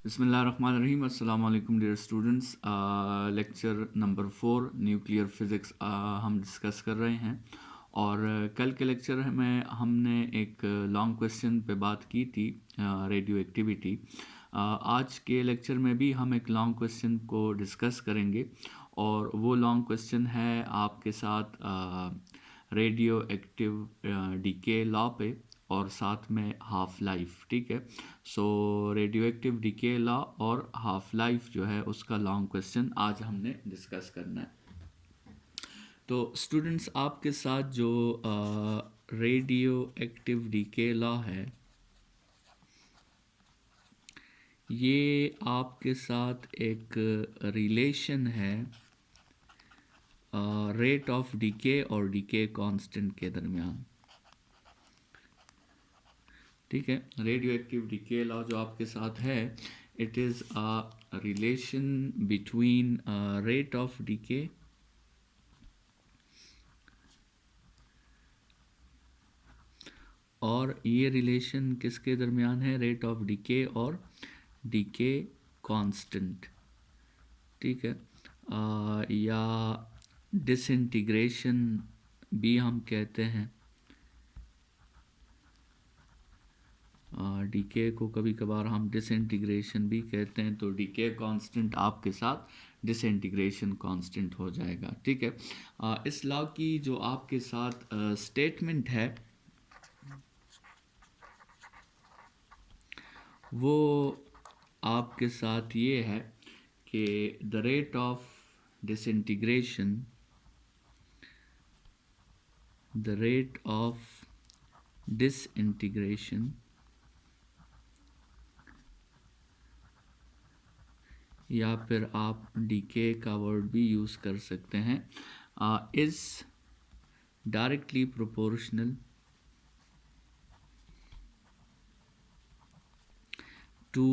बिस्मिल्लाहिर्रहमानिर्रहीम। अस्सलाम वालेकुम dear students. Lecture number 4 nuclear physics हम डिस्कस कर रहे हैं। और कल के लेक्चर में हमने एक लॉन्ग क्वेश्चन पे बात की थी, रेडियो एक्टिविटी। आज के लेक्चर में भी हम एक लॉन्ग क्वेश्चन को डिस्कस करेंगे और वो लॉन्ग क्वेश्चन है आपके साथ रेडियो एक्टिव डीके लॉ पे और साथ में हाफ लाइफ। ठीक है, सो रेडियो एक्टिव डीके लॉ और हाफ लाइफ जो है उसका लॉन्ग क्वेश्चन आज हमने डिस्कस करना है। तो स्टूडेंट्स, आपके साथ जो रेडियो एक्टिव डीके लॉ है, ये आपके साथ एक रिलेशन है रेट ऑफ डीके और डीके कांस्टेंट के दरमियान। ठीक है, रेडियो एक्टिव डीके लॉ जो आपके साथ है, it is a relation between rate of decay और ये रिलेशन किसके दरमियान है? रेट ऑफ डीके और डीके कांस्टेंट। ठीक है, या डिसइंटीग्रेशन भी हम कहते हैं। डीके को कभी कभार हम डिसइंटीग्रेशन भी कहते हैं। तो डीके कांस्टेंट आपके साथ डिसइंटीग्रेशन कांस्टेंट हो जाएगा। ठीक है, इस लॉ की जो आपके साथ स्टेटमेंट है वो आपके साथ ये है कि the rate of disintegration, the rate of disintegration या फिर आप डीके का वर्ड भी यूज़ कर सकते हैं, is directly proportional to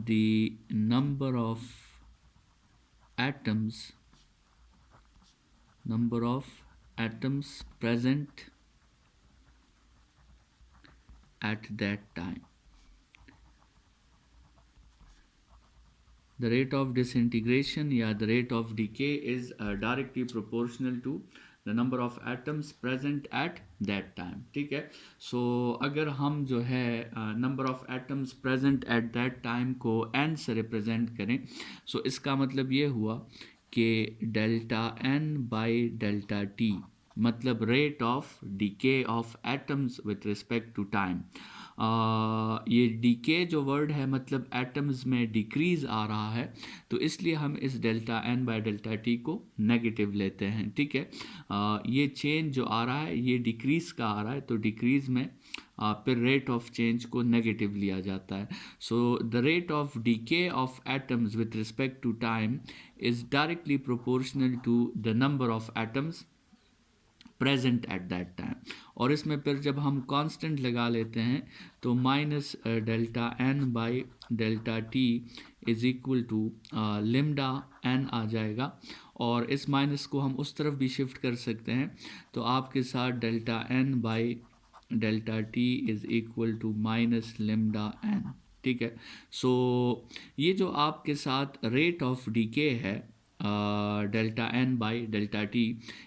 the number of atoms present at that time. The rate of disintegration या the rate of decay is directly proportional to the number of atoms present at that time. ठीक है, सो अगर हम जो है number of atoms present at that time को n से represent करें, सो इसका मतलब ये हुआ कि delta n by delta t, मतलब rate of decay of atoms with respect to time. ये डीके जो वर्ड है मतलब एटम्स में डिक्रीज़ आ रहा है, तो इसलिए हम इस delta N by delta T को नेगेटिव लेते हैं। ठीक है, ये चेंज जो आ रहा है ये डिक्रीज़ का आ रहा है, तो डिक्रीज़ में फिर रेट ऑफ चेंज को नेगेटिव लिया जाता है। So the rate of decay of atoms with respect to time is directly proportional to the number of atoms present at that time. और इसमें फिर जब हम कांस्टेंट लगा लेते हैं तो minus delta n by delta t is equal to lambda n आ जाएगा। और इस माइनस को हम उस तरफ भी शिफ्ट कर सकते हैं, तो आपके साथ delta n by delta t is equal to minus lambda n. ठीक है, सो ये जो आपके साथ रेट ऑफ डीके है delta n by delta t,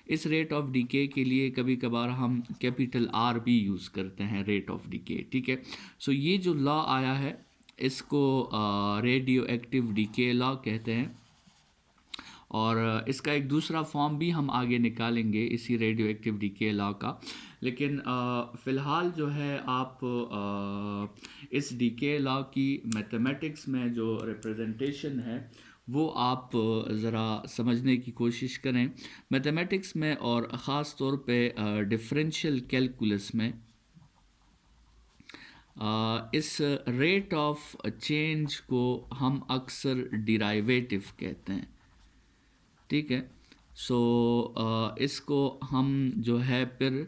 इस रेट ऑफ डीके के लिए कभी कभार हम कैपिटल आर भी यूज़ करते हैं, रेट ऑफ डीके। ठीक है, सो ये जो लॉ आया है इसको रेडियो एक्टिव डीके लॉ कहते हैं। और इसका एक दूसरा फॉर्म भी हम आगे निकालेंगे इसी रेडियो एक्टिव डीके लॉ का, लेकिन फ़िलहाल जो है आप इस डीके लॉ की मैथमेटिक्स में जो रिप्रेजेंटेशन है वो आप ज़रा समझने की कोशिश करें। मैथमेटिक्स में और ख़ास तौर पे डिफरेंशियल कैलकुलस में इस रेट ऑफ चेंज को हम अक्सर डिराइवेटिव कहते हैं। ठीक है, सो इसको हम जो है फिर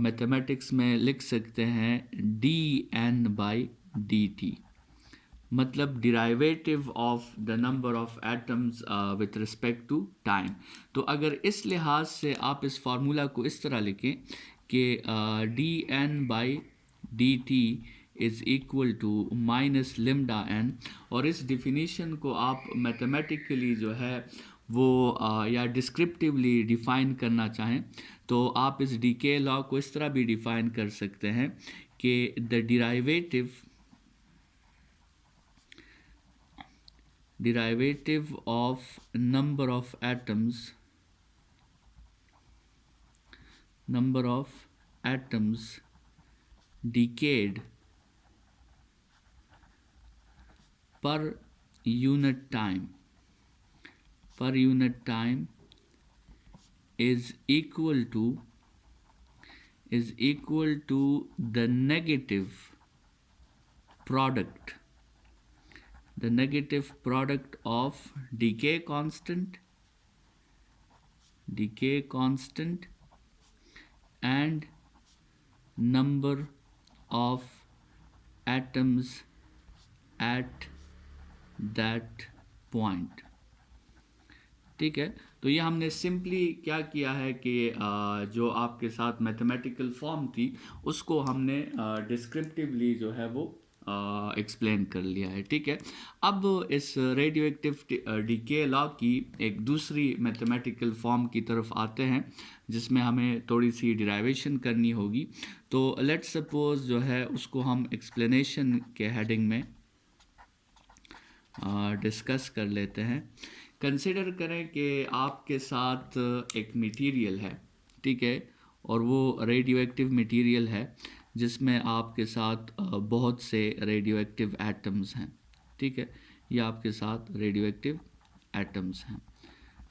मैथमेटिक्स में लिख सकते हैं d n by d t, मतलब derivative of the number of atoms with respect to time. तो अगर इस लिहाज से आप इस फार्मूला को इस तरह लिखें कि d n by d t is equal to minus lambda n, और इस डिफिनीशन को आप मैथमेटिकली जो है वो या डिस्क्रिप्टिवली डिफाइन करना चाहें तो आप इस डीके लॉ को इस तरह भी डिफाइन कर सकते हैं कि the derivative of number of atoms decayed per unit time is equal to the negative product of decay constant and number of atoms at that point। ठीक है, तो ये हमने सिंपली क्या किया है कि जो आपके साथ मैथमेटिकल फॉर्म थी उसको हमने डिस्क्रिप्टिवली जो है वो एक्सप्लेन कर लिया है। ठीक है, अब इस रेडियो एक्टिव डीके लॉ की एक दूसरी मैथमेटिकल फॉर्म की तरफ आते हैं जिसमें हमें थोड़ी सी डिराइवेशन करनी होगी। तो लेट्स सपोज जो है उसको हम एक्सप्लेनेशन के हेडिंग में डिस्कस कर लेते हैं। कंसिडर करें कि आपके साथ एक मटेरियल है, ठीक है, और वो रेडियो एक्टिव मटेरियल है जिसमें आपके साथ बहुत से रेडियो एक्टिव एटम्स हैं। ठीक है, ये आपके साथ रेडियो एक्टिव एटम्स हैं।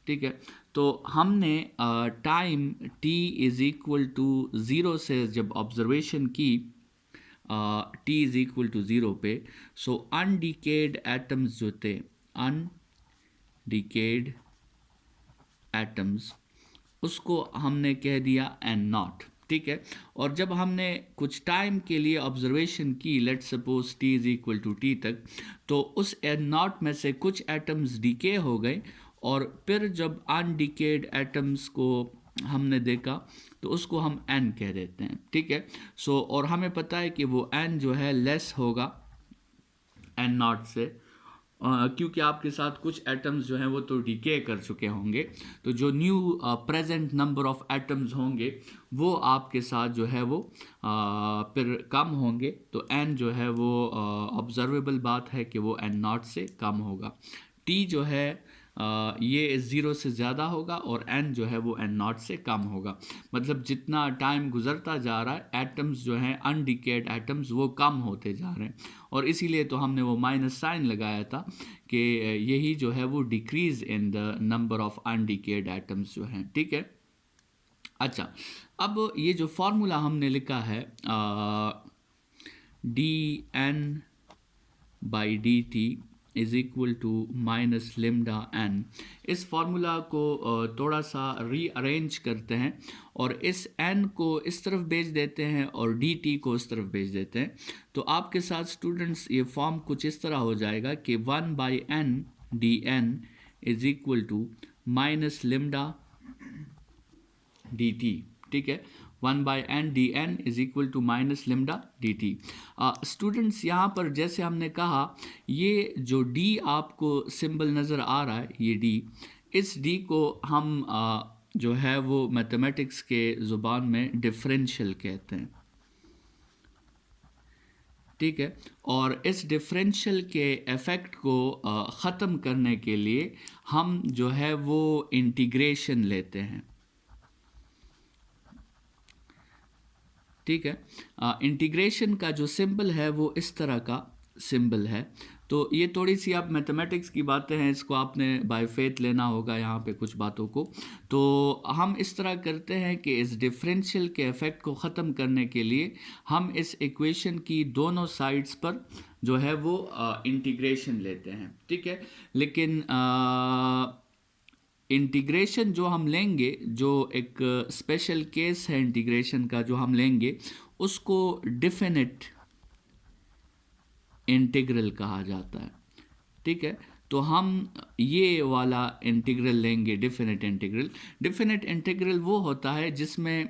ठीक है, तो हमने time t is equal to 0 से जब ऑब्जर्वेशन की t इज़ इक्वल टू 0 पे, सो अनडिकेड एटम्स जो थे, अनडिकेड एटम्स, उसको हमने कह दिया n नॉट। ठीक है, और जब हमने कुछ टाइम के लिए ऑब्जर्वेशन की, let's suppose t is equal to t तक, तो उस n नॉट में से कुछ एटम्स डिके हो गए और फिर जब अनडिकेड एटम्स को हमने देखा तो उसको हम n कह देते हैं। ठीक है, सो और हमें पता है कि वो n जो है लेस होगा n नॉट से, क्योंकि आपके साथ कुछ एटम्स जो हैं वो तो डिके कर चुके होंगे, तो जो new present number of atoms होंगे वो आपके साथ जो है वो फिर कम होंगे, तो n जो है वो ऑब्जर्वेबल बात है कि वो n नॉट से कम होगा। t जो है ये 0 से ज़्यादा होगा और n जो है वो n नॉट से कम होगा। मतलब जितना टाइम गुजरता जा रहा है एटम्स जो हैं अनडिकेड एटम्स वो कम होते जा रहे हैं, और इसीलिए तो हमने वो माइनस साइन लगाया था कि यही जो है वो decrease in the number of undecayed atoms जो हैं। ठीक है, अच्छा, अब ये जो फॉर्मूला हमने लिखा है dN/dt is equal to minus lambda n, इस फार्मूला को थोड़ा सा रीअरेंज करते हैं और इस n को इस तरफ भेज देते हैं और dt को इस तरफ भेज देते हैं, तो आपके साथ स्टूडेंट्स ये फॉर्म कुछ इस तरह हो जाएगा कि 1/n dn is equal to minus lambda dt। ठीक है, 1/n dn is equal to minus lambda dt। Students यहाँ पर जैसे हमने कहा, ये जो d आपको सिंबल नज़र आ रहा है, ये d, इस d को हम जो है वो मैथमेटिक्स के ज़ुबान में डिफरेंशियल कहते हैं। ठीक है, और इस डिफरेंशियल के इफ़ेक्ट को ख़त्म करने के लिए हम जो है वो इंटीग्रेशन लेते हैं। ठीक है, इंटीग्रेशन का जो सिंबल है वो इस तरह का सिंबल है। तो ये थोड़ी सी आप मैथमेटिक्स की बातें हैं, इसको आपने बाय फेथ लेना होगा यहाँ पे कुछ बातों को। तो हम इस तरह करते हैं कि इस डिफरेंशियल के इफ़ेक्ट को ख़त्म करने के लिए हम इस इक्वेशन की दोनों साइड्स पर जो है वो इंटीग्रेशन लेते हैं। ठीक है, लेकिन इंटीग्रेशन जो हम लेंगे, जो एक स्पेशल केस है इंटीग्रेशन का जो हम लेंगे, उसको डेफिनेट इंटीग्रल कहा जाता है। ठीक है, तो हम ये वाला इंटीग्रल लेंगे, डेफिनेट इंटीग्रल। डेफिनेट इंटीग्रल वो होता है जिसमें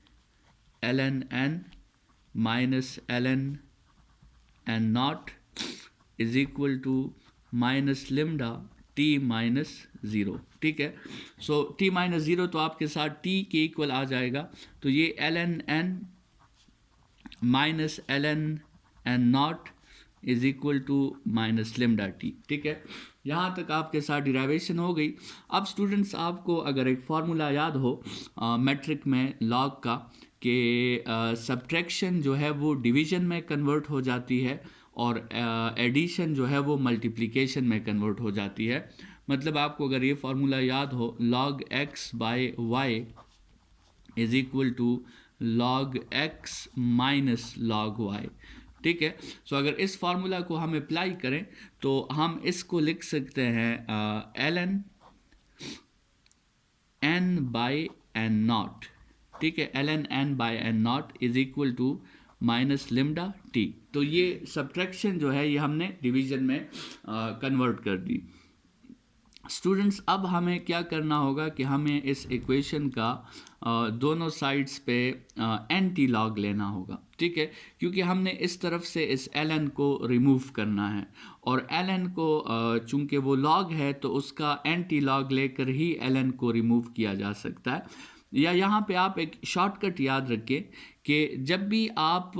ln n minus ln n naught is equal to minus lambda t minus zero. ठीक है, सो t माइनस ज़ीरो तो आपके साथ t के इक्वल आ जाएगा, तो ये ln n minus ln n naught is equal to minus lambda t. ठीक है, यहाँ तक आपके साथ डिराइवेशन हो गई। अब स्टूडेंट्स, आपको अगर एक फार्मूला याद हो मैट्रिक में लॉग का, कि सब्ट्रैक्शन जो है वो डिवीजन में कन्वर्ट हो जाती है और एडिशन जो है वो मल्टीप्लिकेशन में कन्वर्ट हो जाती है। मतलब आपको अगर ये फार्मूला याद हो, log x by y is equal to log x minus log y। ठीक है, सो अगर इस फार्मूला को हम अप्लाई करें तो हम इसको लिख सकते हैं ln n by n naught. ठीक है, ln n by n naught is equal to minus lambda t. तो ये सब्ट्रैक्शन जो है ये हमने डिवीजन में कन्वर्ट कर दी। स्टूडेंट्स, अब हमें क्या करना होगा कि हमें इस इक्वेशन का दोनों साइड्स पे एंटी लॉग लेना होगा। ठीक है, क्योंकि हमने इस तरफ से इस ln को रिमूव करना है, और ln को चूंकि वो लॉग है तो उसका एंटी लॉग लेकर ही ln को रिमूव किया जा सकता है। या यहाँ पे आप एक शॉर्टकट याद रखें कि जब भी आप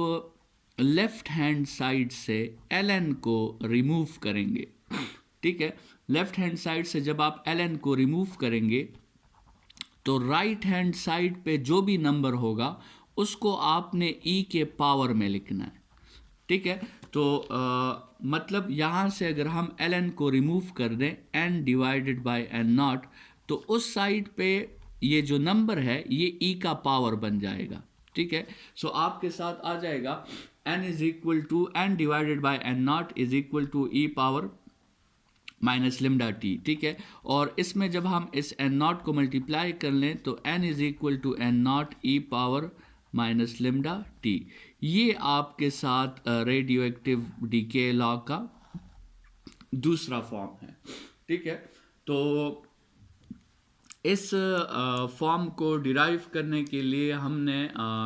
लेफ्ट हैंड साइड से ln को रिमूव करेंगे, ठीक है, लेफ्ट हैंड साइड से जब आप ln को रिमूव करेंगे तो राइट हैंड साइड पे जो भी नंबर होगा उसको आपने e के पावर में लिखना है। ठीक है, तो मतलब यहाँ से अगर हम ln को रिमूव कर दें n divided by n not, तो उस साइड पे ये जो नंबर है ये e का पावर बन जाएगा। ठीक है, सो आपके साथ आ जाएगा n is equal to n divided by n naught is equal to e power minus lambda t. ठीक है, और इसमें जब हम इस n नॉट को मल्टीप्लाई कर लें तो n is equal to n naught e power minus lambda t. ये आपके साथ रेडियो एक्टिव डीके लॉ का दूसरा फॉर्म है। ठीक है, तो इस फॉर्म को डिराइव करने के लिए हमने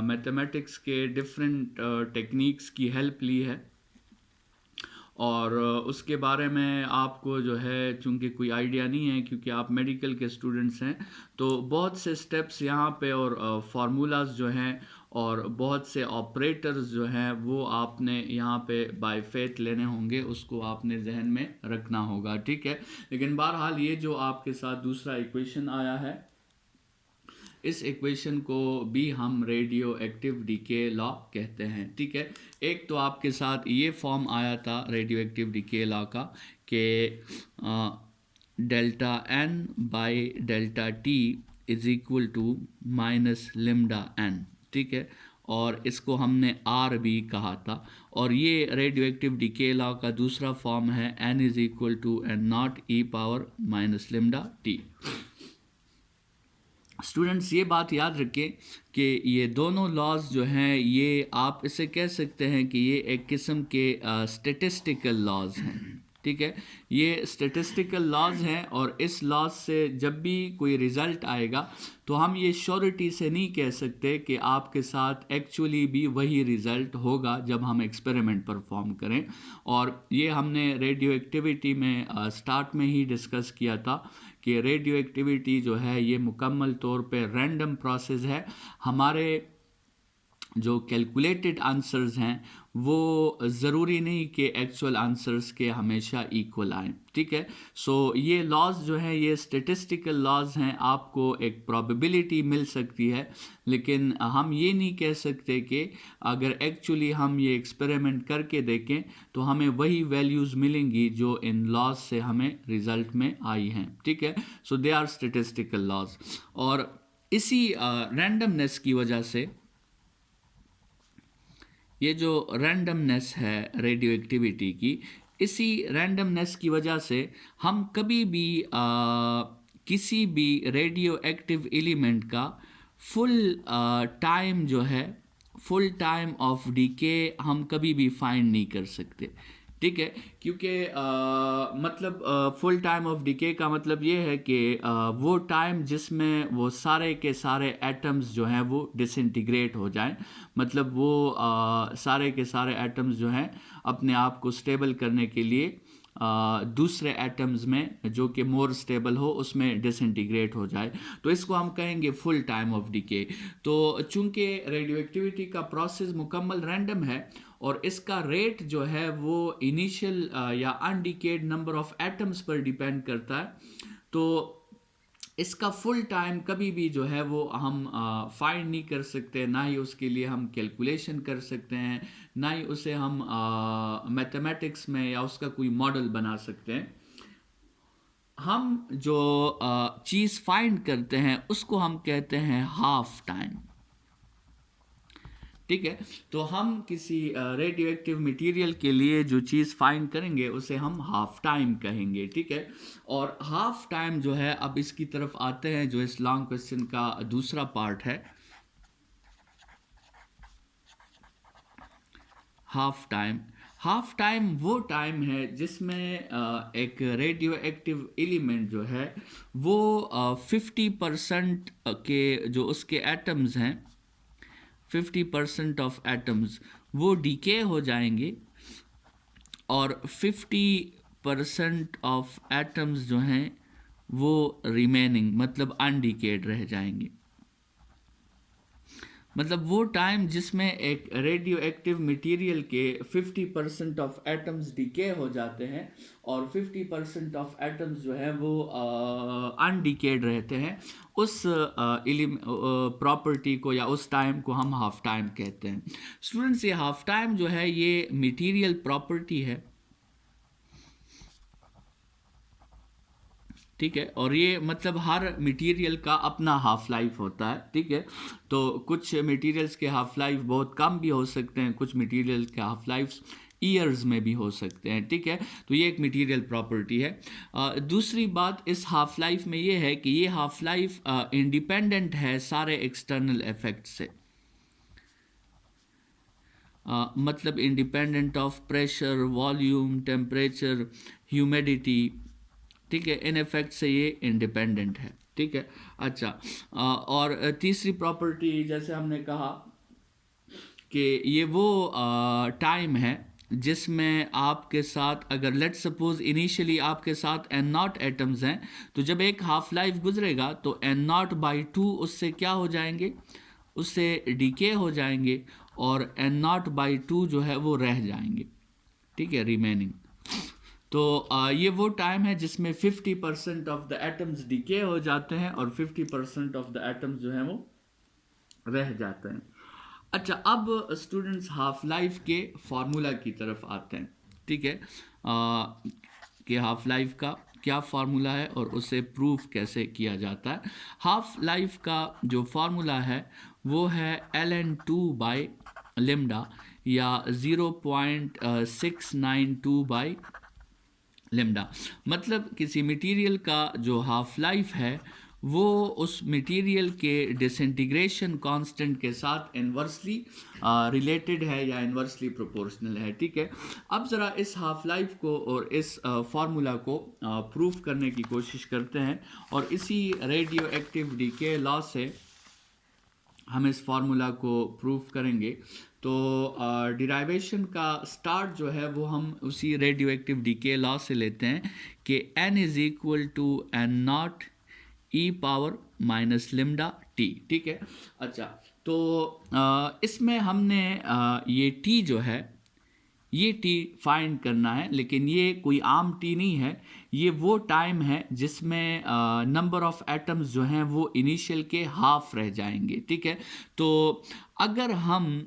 मैथमेटिक्स के डिफरेंट टेक्निक्स की हेल्प ली है, और उसके बारे में आपको जो है चूँकि कोई आइडिया नहीं है क्योंकि आप मेडिकल के स्टूडेंट्स हैं, तो बहुत से स्टेप्स यहाँ पे और फार्मूलाज जो हैं और बहुत से ऑपरेटर्स जो हैं वो आपने यहाँ पे बाय फेथ लेने होंगे, उसको आपने जहन में रखना होगा। ठीक है, लेकिन बहरहाल ये जो आपके साथ दूसरा इक्वेशन आया है, इस इक्वेशन को भी हम रेडियो एक्टिव डीके लॉ कहते हैं। ठीक है, एक तो आपके साथ ये फॉर्म आया था रेडियो एक्टिव डीके लॉ का कि delta n by delta t is equal to minus lambda n. ठीक है, और इसको हमने आर भी कहा था, और ये रेडियो एक्टिव डीके लॉ का दूसरा फॉर्म है n is equal to n naught e power minus lambda t. Students, ये बात याद रखें कि ये दोनों लॉज जो हैं ये आप इसे कह सकते हैं कि ये एक किस्म के स्टैटिस्टिकल लॉज हैं। ठीक है, ये स्टैटिस्टिकल लॉज हैं, और इस लॉज से जब भी कोई रिज़ल्ट आएगा तो हम ये श्योरिटी से नहीं कह सकते कि आपके साथ एक्चुअली भी वही रिज़ल्ट होगा जब हम एक्सपेरिमेंट परफॉर्म करें। और ये हमने रेडियो एक्टिविटी में स्टार्ट में ही डिस्कस किया था कि रेडियो एक्टिविटी जो है ये मुकम्मल तौर पे रैंडम प्रोसेस है। हमारे जो कैलकुलेटेड आंसर्स हैं वो ज़रूरी नहीं कि एक्चुअल आंसर्स के हमेशा इक्वल आएँ। ठीक है, सो ये लॉज जो हैं ये स्टैटिस्टिकल लॉज हैं, आपको एक प्रोबेबिलिटी मिल सकती है, लेकिन हम ये नहीं कह सकते कि अगर एक्चुअली हम ये एक्सपेरिमेंट करके देखें तो हमें वही वैल्यूज़ मिलेंगी जो इन लॉज से हमें रिज़ल्ट में आई हैं। ठीक है, सो दे आर स्टैटिस्टिकल लॉज, और इसी रैंडमनेस की वजह से, ये जो रैंडमनेस है रेडियो एक्टिविटी की, इसी रैंडमनेस की वजह से हम कभी भी किसी भी रेडियो एक्टिव एलिमेंट का फुल टाइम जो है, फुल टाइम ऑफ डीके हम कभी भी फाइंड नहीं कर सकते। ठीक है, क्योंकि मतलब फुल टाइम ऑफ डिके का मतलब ये है कि वो टाइम जिसमें वो सारे के सारे एटम्स जो हैं वो डिसइंटीग्रेट हो जाएं, मतलब वो सारे के सारे एटम्स जो हैं अपने आप को स्टेबल करने के लिए दूसरे एटम्स में जो कि मोर स्टेबल हो उसमें डिसइंटीग्रेट हो जाए, तो इसको हम कहेंगे फुल टाइम ऑफ डिके। तो चूंकि रेडियो एक्टिविटी का प्रोसेस मुकम्मल रैंडम है और इसका रेट जो है वो इनिशियल या अनडिकेड नंबर ऑफ एटम्स पर डिपेंड करता है, तो इसका फुल टाइम कभी भी जो है वो हम फाइंड नहीं कर सकते, ना ही उसके लिए हम कैलकुलेशन कर सकते हैं, ना ही उसे हम मैथमेटिक्स में या उसका कोई मॉडल बना सकते हैं। हम जो चीज़ फाइंड करते हैं उसको हम कहते हैं हाफ टाइम। ठीक है, तो हम किसी रेडियो एक्टिव मटीरियल के लिए जो चीज़ फाइंड करेंगे उसे हम हाफ टाइम कहेंगे। ठीक है, और हाफ टाइम जो है, अब इसकी तरफ आते हैं जो इस लॉन्ग क्वेश्चन का दूसरा पार्ट है। हाफ टाइम वो टाइम है जिसमें एक रेडियो एक्टिव एलिमेंट जो है वो 50% के जो उसके एटम्स हैं, 50% ऑफ एटम्स वो डीके हो जाएंगे और 50% ऑफ एटम्स जो हैं वो रिमेनिंग मतलब अनडीकेड रह जाएंगे। मतलब वो टाइम जिसमें एक रेडियो एक्टिव मटीरियल के 50% ऑफ एटम्स डीके हो जाते हैं और 50% ऑफ एटम्स जो है वो अनडीकेड रहते हैं, उस प्रॉपर्टी को या उस टाइम को हम हाफ टाइम कहते हैं। स्टूडेंट्स, ये हाफ टाइम जो है ये मटीरियल प्रॉपर्टी है। ठीक है, और ये मतलब हर मटेरियल का अपना हाफ लाइफ होता है। ठीक है, तो कुछ मटेरियल्स के हाफ लाइफ बहुत कम भी हो सकते हैं, कुछ मटेरियल के हाफ लाइफ ईयर्स में भी हो सकते हैं। ठीक है, तो ये एक मटेरियल प्रॉपर्टी है। दूसरी बात इस हाफ लाइफ में ये है कि ये हाफ लाइफ इंडिपेंडेंट है सारे एक्सटर्नल इफेक्ट से। मतलब independent of pressure, volume, temperature, humidity. ठीक है, इन इफेक्ट से ये इंडिपेंडेंट है। ठीक है, अच्छा, और तीसरी प्रॉपर्टी जैसे हमने कहा कि ये वो टाइम है जिसमें आपके साथ अगर लेट्स सपोज इनिशियली आपके साथ एन नॉट एटम्स हैं, तो जब एक हाफ लाइफ गुजरेगा तो एन नॉट बाई 2 उससे क्या हो जाएंगे, उससे डीके हो जाएंगे और एन नॉट बाई 2 जो है वो रह जाएंगे। ठीक है, रिमेनिंग। तो ये वो टाइम है जिसमें 50% ऑफ द एटम्स डीके हो जाते हैं और 50% ऑफ द एटम्स जो हैं वो रह जाते हैं। अच्छा, अब स्टूडेंट्स हाफ लाइफ के फार्मूला की तरफ आते हैं। ठीक है, कि हाफ लाइफ का क्या फार्मूला है और उसे प्रूफ कैसे किया जाता है। हाफ लाइफ का जो फार्मूला है वो है ln2/λ या 0.692/λ। मतलब किसी मटेरियल का जो हाफ लाइफ है वो उस मटेरियल के डिसइंटीग्रेशन कांस्टेंट के साथ इन्वर्सली रिलेटेड है या इन्वर्सली प्रोपोर्शनल है। ठीक है, अब ज़रा इस हाफ लाइफ को और इस फार्मूला को प्रूफ करने की कोशिश करते हैं और इसी रेडियो एक्टिव डीके लॉ से हम इस फार्मूला को प्रूफ करेंगे। तो डिराइवेशन का स्टार्ट जो है वो हम उसी रेडियो एक्टिव डीके लॉ से लेते हैं कि n is equal to n naught e power minus lambda t. ठीक है, अच्छा, तो इसमें हमने ये t जो है ये टी फाइंड करना है, लेकिन ये कोई आम टी नहीं है, ये वो टाइम है जिसमें नंबर ऑफ एटम्स जो हैं वो इनिशियल के हाफ रह जाएंगे। ठीक है, तो अगर हम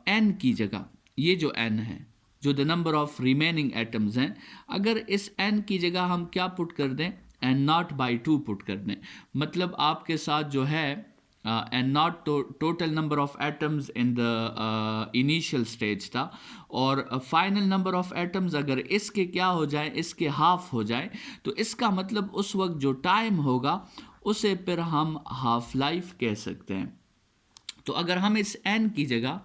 एन की जगह ये जो एन है, जो the number of remaining atoms हैं, अगर इस एन की जगह हम क्या पुट कर दें, एन नॉट बाई 2 पुट कर दें, मतलब आपके साथ जो है and not total number of atoms in the initial stage था, और फाइनल नंबर ऑफ एटम्स अगर इसके क्या हो जाए, इसके हाफ हो जाए, तो इसका मतलब उस वक्त जो टाइम होगा उसे फिर हम हाफ लाइफ कह सकते हैं। तो अगर हम इस n की जगह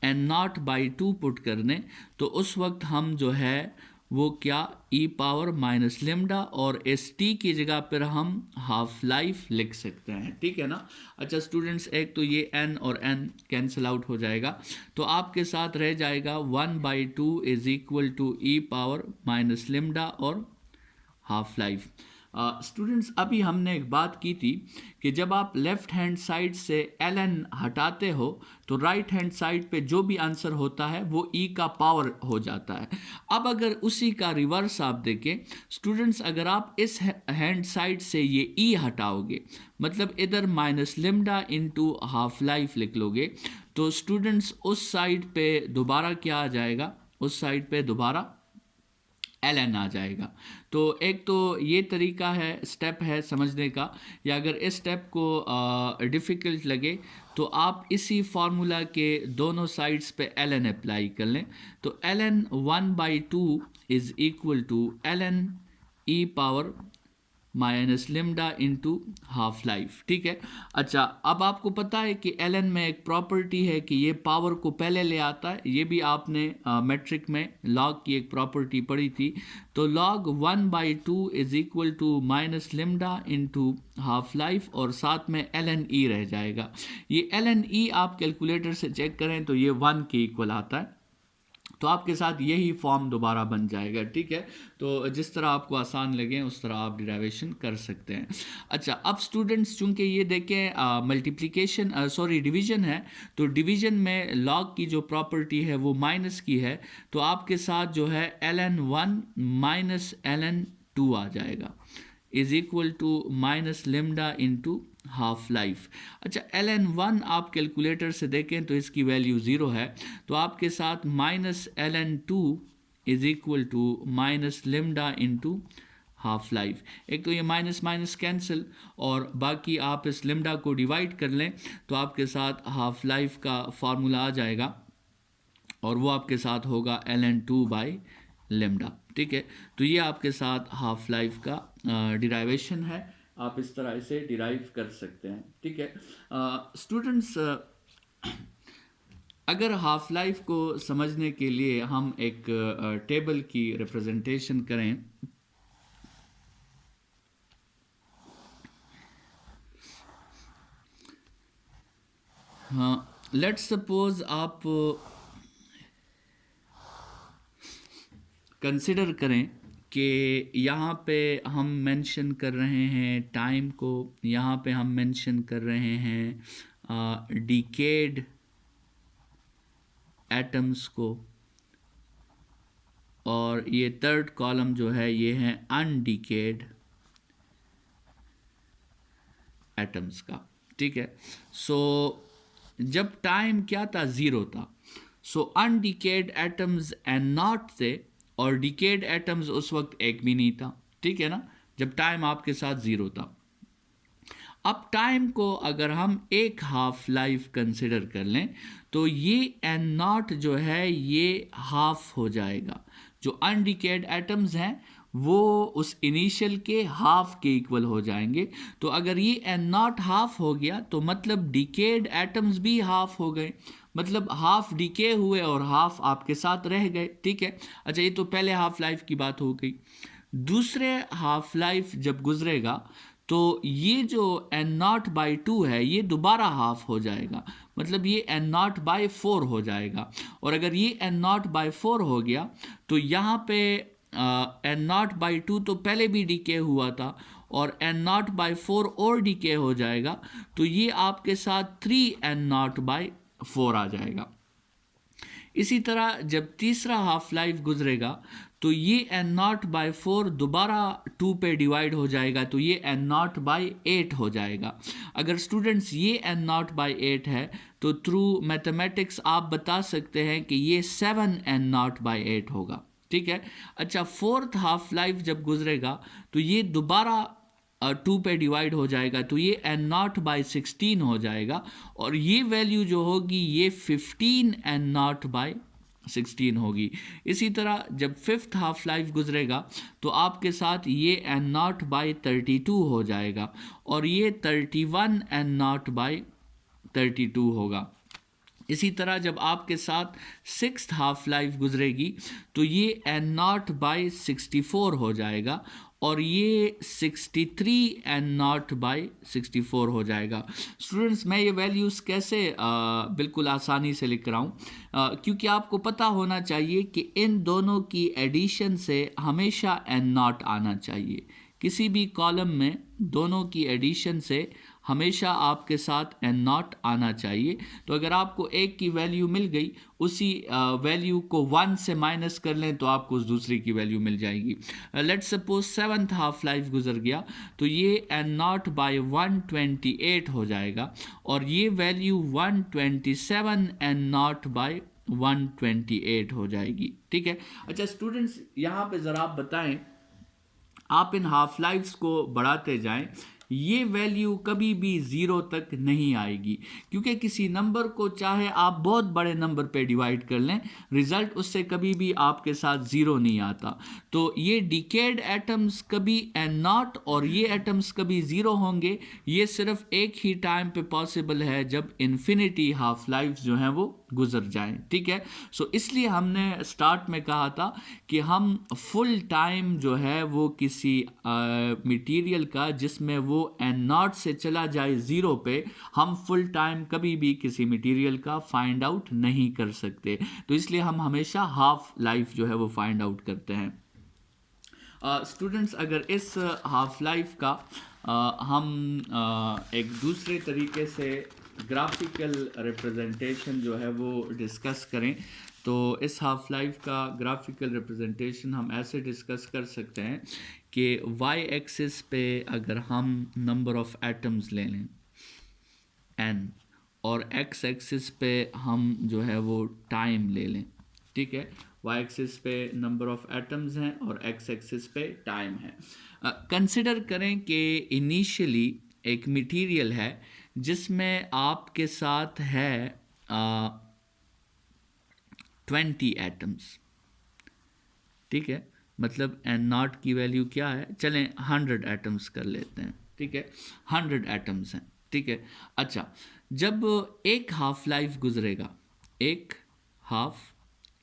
एन नॉट बाई 2 पुट कर दें तो उस वक्त हम जो है वो क्या ई पावर माइनस लिम्डा और एस टी की जगह पर हम हाफ लाइफ लिख सकते हैं, ठीक है ना। अच्छा स्टूडेंट्स, एक तो ये n और n कैंसिल आउट हो जाएगा, तो आपके साथ रह जाएगा 1/2 is equal to e power minus lambda और हाफ लाइफ। स्टूडेंट्स, अभी हमने एक बात की थी कि जब आप लेफ्ट हैंड साइड से ln हटाते हो तो राइट हैंड साइड पे जो भी आंसर होता है वो e का पावर हो जाता है। अब अगर उसी का रिवर्स आप देखें स्टूडेंट्स, अगर आप इस हैंड साइड से ये e हटाओगे, मतलब इधर minus lambda into half life लिख लोगे, तो स्टूडेंट्स उस साइड पे दोबारा क्या आ जाएगा, उस साइड पे दोबारा ln आ जाएगा। तो एक तो ये तरीका है, स्टेप है समझने का, या अगर इस स्टेप को डिफ़िकल्ट लगे तो आप इसी फार्मूला के दोनों साइड्स पे ln अप्लाई कर लें। तो ln 1/2 is equal to ln e power minus lambda into half life, ठीक है। अच्छा, अब आपको पता है कि ln में एक प्रॉपर्टी है कि ये पावर को पहले ले आता है, ये भी आपने मैट्रिक में लॉग की एक प्रॉपर्टी पढ़ी थी। तो log 1/2 is equal to minus lambda into half life और साथ में ln e रह जाएगा। ये ln e आप कैलकुलेटर से चेक करें तो ये 1 के इक्वल आता है, तो आपके साथ यही फॉर्म दोबारा बन जाएगा, ठीक है। तो जिस तरह आपको आसान लगे उस तरह आप डिराइवेशन कर सकते हैं। अच्छा, अब स्टूडेंट्स चूंकि ये देखें मल्टीप्लिकेशन डिवीजन है, तो डिवीजन में लॉग की जो प्रॉपर्टी है वो माइनस की है, तो आपके साथ जो है ln1 माइनस ln2 आ जाएगा is equal to minus lambda into half life. अच्छा, ln1 आप कैलकुलेटर से देखें तो इसकी वैल्यू 0 है, तो आपके साथ minus ln2 is equal to minus lambda into half life. एक तो ये माइनस माइनस कैंसिल और बाकी आप इस लिम्डा को डिवाइड कर लें तो आपके साथ हाफ लाइफ का फार्मूला आ जाएगा और वो आपके साथ होगा ln2 बाई लिम्डा, ठीक है। तो ये आपके साथ हाफ लाइफ का डिराइवेशन है, आप इस तरह इसे डिराइव कर सकते हैं, ठीक है। स्टूडेंट्स, अगर हाफ लाइफ को समझने के लिए हम एक टेबल की रिप्रेजेंटेशन करें, हाँ, लेट्स सपोज आप कंसिडर करें कि यहाँ पे हम मेंशन कर रहे हैं टाइम को, यहाँ पे हम मेंशन कर रहे हैं डिकेड एटम्स को, और ये थर्ड कॉलम जो है ये है अनडिकेड एटम्स का, ठीक है। सो जब टाइम क्या था, 0 था, सो अनडिकेड एटम्स एंड नॉट थे और डिकेड एटम्स उस वक्त एक भी नहीं था, ठीक है ना, जब टाइम आपके साथ 0 था। अब टाइम को अगर हम एक हाफ लाइफ कंसिडर कर लें तो ये एन नॉट जो है ये हाफ हो जाएगा, जो अनडिकेड एटम्स हैं वो उस इनिशियल के हाफ के इक्वल हो जाएंगे। तो अगर ये एन नॉट हाफ हो गया तो मतलब डिकेड एटम्स भी हाफ हो गए, मतलब हाफ डिके हुए और हाफ आपके साथ रह गए, ठीक है। अच्छा, ये तो पहले हाफ लाइफ की बात हो गई। दूसरे हाफ लाइफ जब गुजरेगा तो ये जो एन नॉट बाई 2 है ये दोबारा हाफ हो जाएगा, मतलब ये एन नॉट बाई 4 हो जाएगा। और अगर ये एन नॉट बाई 4 हो गया तो यहाँ पे एन नॉट बाई 2 तो पहले भी डीके हुआ था और एन नॉट बाई 4 और डीके हो जाएगा, तो ये आपके साथ 3 एन नॉट बाई 4 आ जाएगा। इसी तरह जब तीसरा हाफ लाइफ गुजरेगा तो ये एन नॉट बाई 4 दोबारा 2 पे डिवाइड हो जाएगा, तो ये एन नॉट बाई 8 हो जाएगा। अगर स्टूडेंट्स ये एन नॉट बाई 8 है तो थ्रू मैथमेटिक्स आप बता सकते हैं कि ये 7 एन नॉट बाई 8 होगा, ठीक है। अच्छा, फोर्थ हाफ लाइफ जब गुजरेगा तो ये दोबारा 2 पे डिवाइड हो जाएगा, तो ये एन नॉट बाई 16 हो जाएगा और ये वैल्यू जो होगी ये 15 एन नॉट बाई 16 होगी। इसी तरह जब फिफ्थ हाफ लाइफ गुजरेगा तो आपके साथ ये एन नॉट बाई 32 हो जाएगा और ये 31 एन नॉट बाई 32 होगा। इसी तरह जब आपके साथ 6th हाफ लाइफ गुजरेगी तो ये n0 बाई 64 हो जाएगा और ये 63 n0 बाई 64 हो जाएगा। स्टूडेंट्स, मैं ये वैल्यूज़ कैसे बिल्कुल आसानी से लिख रहा हूँ, क्योंकि आपको पता होना चाहिए कि इन दोनों की एडिशन से हमेशा n0 आना चाहिए। किसी भी कॉलम में दोनों की एडिशन से हमेशा आपके साथ n0 आना चाहिए। तो अगर आपको एक की वैल्यू मिल गई, उसी वैल्यू को 1 से माइनस कर लें तो आपको उस दूसरी की वैल्यू मिल जाएगी। Let's suppose 7th half life गुजर गया तो ये n0 बाई 128 हो जाएगा और ये वैल्यू 127 n0 बाई 128 हो जाएगी। ठीक है। अच्छा स्टूडेंट्स, यहाँ पे ज़रा आप बताएं, आप इन हाफ लाइफ्स को बढ़ाते जाएं, ये वैल्यू कभी भी ज़ीरो तक नहीं आएगी, क्योंकि किसी नंबर को चाहे आप बहुत बड़े नंबर पे डिवाइड कर लें, रिज़ल्ट उससे कभी भी आपके साथ ज़ीरो नहीं आता। तो ये डिकेड एटम्स कभी n0 और ये एटम्स कभी ज़ीरो होंगे, ये सिर्फ एक ही टाइम पे पॉसिबल है जब इन्फिनिटी हाफ लाइफ जो हैं वो गुजर जाएं। ठीक है। सो इसलिए हमने स्टार्ट में कहा था कि हम फुल टाइम जो है वो किसी मटेरियल का जिसमें वो n0 से चला जाए ज़ीरो पे, हम फुल टाइम कभी भी किसी मटेरियल का फाइंड आउट नहीं कर सकते। तो इसलिए हम हमेशा हाफ लाइफ जो है वो फाइंड आउट करते हैं। स्टूडेंट्स, अगर इस हाफ लाइफ का हम एक दूसरे तरीके से ग्राफिकल रिप्रेजेंटेशन जो है वो डिस्कस करें, तो इस हाफ लाइफ का ग्राफिकल रिप्रेजेंटेशन हम ऐसे डिस्कस कर सकते हैं कि वाई एक्सिस पे अगर हम नंबर ऑफ एटम्स ले लें n, और एक्स एक्सिस पे हम जो है वो टाइम ले लें। ठीक है। वाई एक्सिस पे नंबर ऑफ एटम्स हैं और एक्स एक्सिस पे टाइम है। कंसिडर करें कि इनिशियली एक मटेरियल है जिसमें आपके साथ है 20 एटम्स। ठीक है। मतलब n0 की वैल्यू क्या है, चलें 100 एटम्स कर लेते हैं। ठीक है। 100 एटम्स हैं। ठीक है। अच्छा, जब एक हाफ लाइफ गुजरेगा, एक हाफ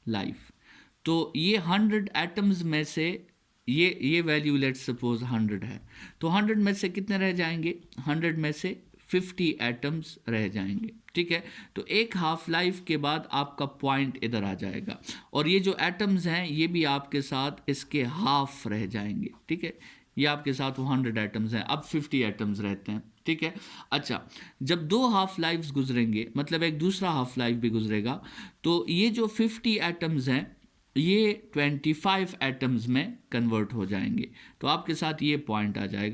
लाइफ, तो ये 100 एटम्स में से ये वैल्यू लेट्स सपोज 100 है, तो 100 में से कितने रह जाएंगे, 100 में से 50 एटम्स रह जाएंगे। ठीक है। तो एक हाफ लाइफ के बाद आपका पॉइंट इधर आ जाएगा और ये जो एटम्स हैं ये भी आपके साथ इसके हाफ रह जाएंगे। ठीक है। ये आपके साथ वो 100 एटम्स हैं, अब 50 एटम्स रहते हैं। ठीक है। अच्छा, जब दो हाफ लाइफ्स गुजरेंगे, मतलब एक दूसरा हाफ लाइफ भी गुजरेगा, तो ये जो 50 एटम्स हैं ये 25 एटम्स में कन्वर्ट हो जाएंगे। तो आपके साथ ये पॉइंट आ जाएगा।